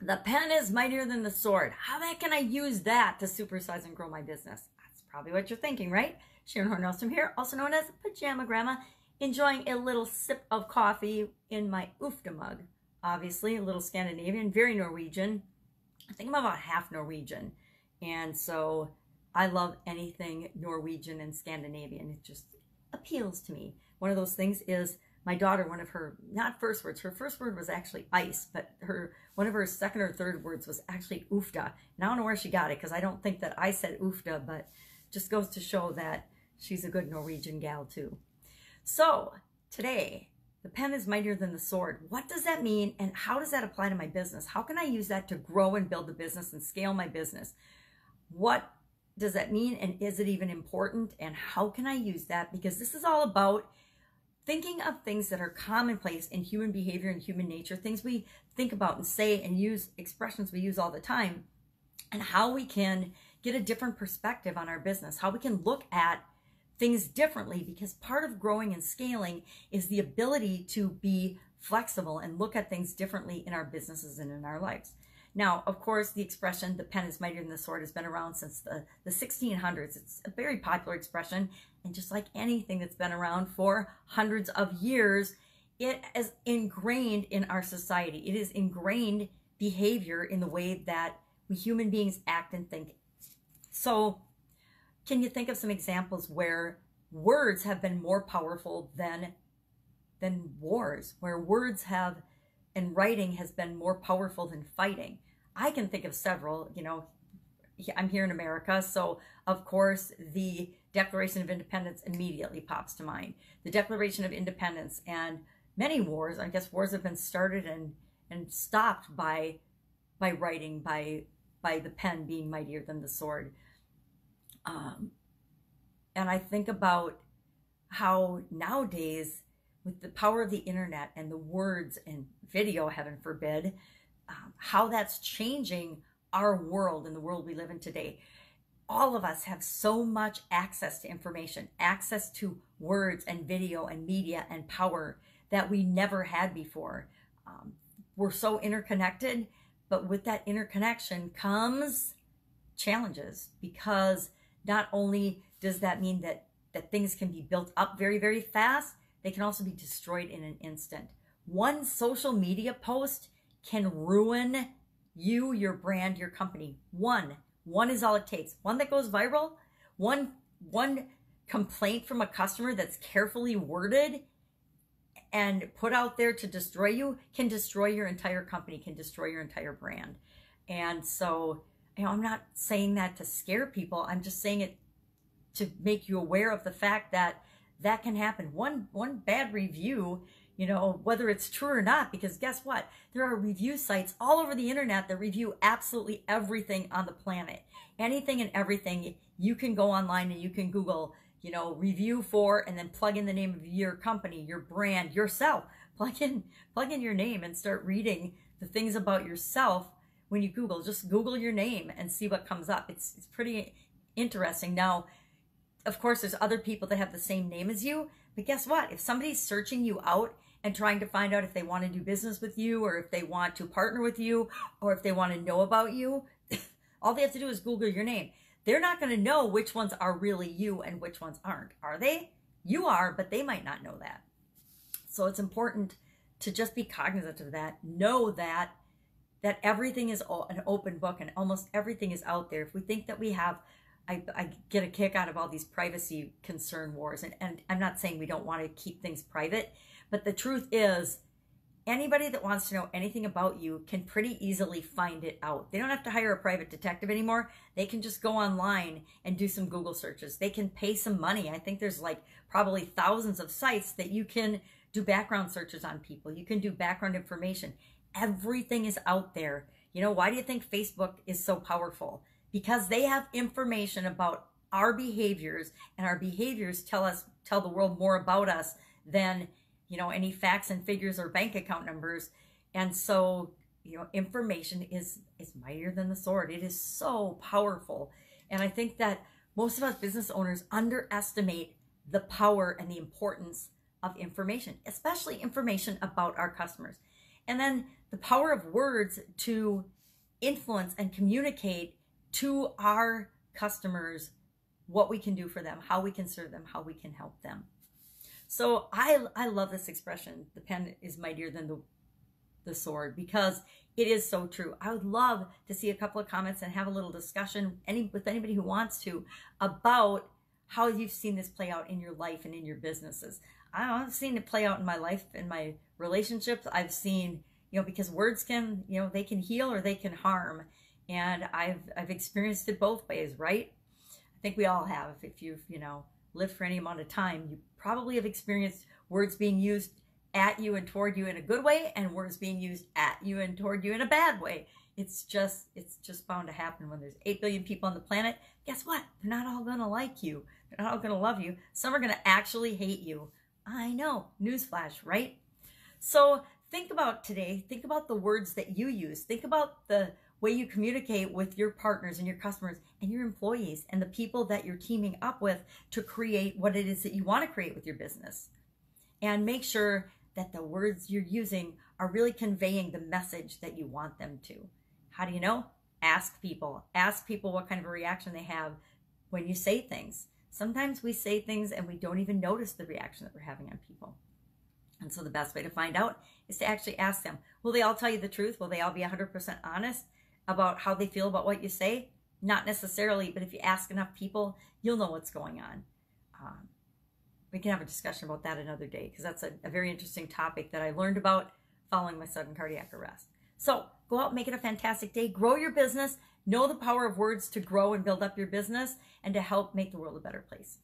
The pen is mightier than the sword. How can I use that to supersize and grow my business? That's probably what you're thinking, right? Sharon Horne-Ellstrom here, also known as Pajama Grandma, enjoying a little sip of coffee in my Ufta mug. Obviously, a little Scandinavian, very Norwegian. I think I'm about half Norwegian. And so I love anything Norwegian and Scandinavian. It just appeals to me. One of those things is my daughter, one of her, not first words, her first word was actually ice, but one of her second or third words was actually oofda. And I don't know where she got it because I don't think that I said oofda, but just goes to show that she's a good Norwegian gal too. So today, the pen is mightier than the sword. What does that mean and how does that apply to my business? How can I use that to grow and build the business and scale my business? What does that mean and is it even important and how can I use that? Because this is all about thinking of things that are commonplace in human behavior and human nature, things we think about and say and use, expressions we use all the time, and how we can get a different perspective on our business, how we can look at things differently, because part of growing and scaling is the ability to be flexible and look at things differently in our businesses and in our lives. Now, of course, the expression, the pen is mightier than the sword, has been around since the 1600s. It's a very popular expression. And just like anything that's been around for hundreds of years, it is ingrained in our society. It is ingrained behavior in the way that we human beings act and think. So can you think of some examples where words have been more powerful than wars, where words have and writing has been more powerful than fighting? I can think of several. You know, I'm here in America, so of course the Declaration of Independence immediately pops to mind. The Declaration of Independence and many wars, I guess wars have been started and stopped by writing, by the pen being mightier than the sword. And I think about how nowadays, with the power of the internet and the words and video, heaven forbid, how that's changing our world and the world we live in today. All of us have so much access to information, access to words and video and media and power that we never had before. We're so interconnected, but with that interconnection comes challenges, because not only does that mean that things can be built up very, very fast, they can also be destroyed in an instant. One social media post can ruin you, your brand, your company. One is all it takes. One that goes viral, one complaint from a customer that's carefully worded and put out there to destroy you can destroy your entire company, can destroy your entire brand. And so, you know, I'm not saying that to scare people. I'm just saying it to make you aware of the fact that that can happen. One bad review, you know, whether it's true or not, because guess what? There are review sites all over the internet that review absolutely everything on the planet. Anything and everything. You can go online and you can Google, you know, review for, and then plug in the name of your company, your brand, yourself. Plug in your name and start reading the things about yourself when you Google. Just Google your name and see what comes up. It's pretty interesting. Now, of course, there's other people that have the same name as you, but guess what? If somebody's searching you out and trying to find out if they want to do business with you, or if they want to partner with you, or if they want to know about you, all they have to do is Google your name. They're not going to know which ones are really you and which ones aren't, are they? You are, but they might not know that. So it's important to just be cognizant of that. Know that everything is an open book and almost everything is out there. If we think that we have, I get a kick out of all these privacy concern wars. And I'm not saying we don't want to keep things private, but the truth is anybody that wants to know anything about you can pretty easily find it out. They don't have to hire a private detective anymore. They can just go online and do some Google searches. They can pay some money. I think there's like probably thousands of sites that you can do background searches on people. You can do background information. Everything is out there. You know, why do you think Facebook is so powerful? Because they have information about our behaviors, and our behaviors tell the world more about us than, you know, any facts and figures or bank account numbers. And so, you know, information is mightier than the sword. It is so powerful. And I think that most of us business owners underestimate the power and the importance of information, especially information about our customers. And then the power of words to influence and communicate to our customers what we can do for them, how we can serve them, how we can help them. So I love this expression, the pen is mightier than the sword, because it is so true. I would love to see a couple of comments and have a little discussion with anybody who wants to about how you've seen this play out in your life and in your businesses. I've seen it play out in my life, in my relationships. I've seen, because words can, they can heal or they can harm. And I've experienced it both ways, right? I think we all have. If you've, lived for any amount of time, you probably have experienced words being used at you and toward you in a good way, and words being used at you and toward you in a bad way. It's just bound to happen when there's 8 billion people on the planet. Guess what? They're not all going to like you. They're not all going to love you. Some are going to actually hate you. I know. Newsflash, right? So think about today. Think about the words that you use. Think about the way you communicate with your partners and your customers and your employees and the people that you're teaming up with to create what it is that you want to create with your business. And make sure that the words you're using are really conveying the message that you want them to. How do you know? Ask people. Ask people what kind of a reaction they have when you say things. Sometimes we say things and we don't even notice the reaction that we're having on people. And so the best way to find out is to actually ask them. Will they all tell you the truth? Will they all be 100% honest about how they feel about what you say? Not necessarily, but if you ask enough people, you'll know what's going on. We can have a discussion about that another day, because that's a very interesting topic that I learned about following my sudden cardiac arrest. So go out and make it a fantastic day. Grow your business. Know the power of words to grow and build up your business and to help make the world a better place.